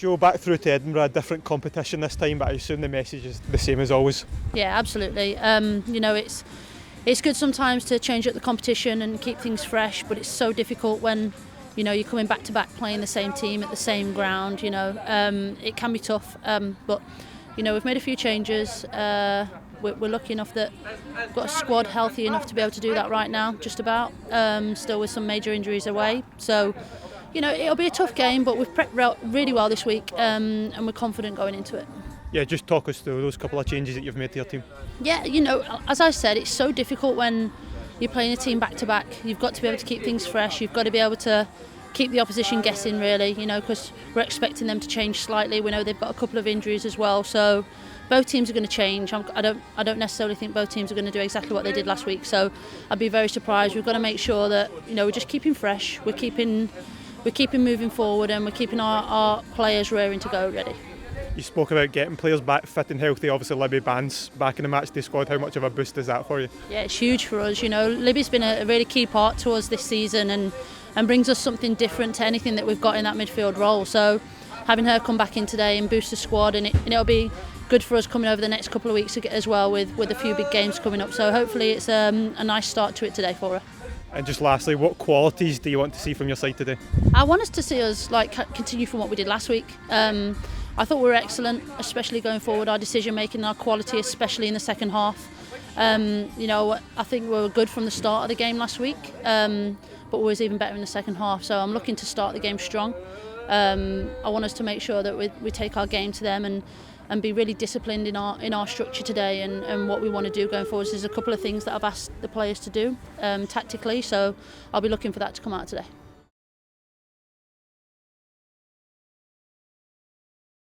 Joe, back through to Edinburgh, a different competition this time, but I assume the message is the same as always. Yeah, absolutely. It's good sometimes to change up the competition and keep things fresh, but it's so difficult when you're coming back to back playing the same team at the same ground. It can be tough, but we've made a few changes. We're lucky enough that we've got a squad healthy enough to be able to do that right now, just about. Still with some major injuries away, so. It'll be a tough game, but we've prepped really well this week, and we're confident going into it. Yeah, just talk us through those couple of changes that you've made to your team. Yeah, as I said, it's so difficult when you're playing a team back to back. You've got to be able to keep things fresh. You've got to be able to keep the opposition guessing, really, because we're expecting them to change slightly. We know they've got a couple of injuries as well, so both teams are going to change. I don't necessarily think both teams are going to do exactly what they did last week, so I'd be very surprised. We've got to make sure that we're just keeping fresh. We're keeping moving forward, and we're keeping our players raring to go, ready. You spoke about getting players back fit and healthy. Obviously, Libby Band's back in the matchday squad. How much of a boost is that for you? Yeah, it's huge for us. Libby's been a really key part to us this season and brings us something different to anything that we've got in that midfield role. So having her come back in today and boost the squad, and it'll be good for us coming over the next couple of weeks as well with a few big games coming up. So hopefully it's a nice start to it today for her. And just lastly, what qualities do you want to see from your side today? I want us to see us continue from what we did last week. I thought we were excellent, especially going forward. Our decision making, our quality, especially in the second half. I think we were good from the start of the game last week, but we was even better in the second half. So I'm looking to start the game strong. I want us to make sure that we take our game to them and be really disciplined in our structure today and what we want to do going forward. There's a couple of things that I've asked the players to do tactically, so I'll be looking for that to come out today.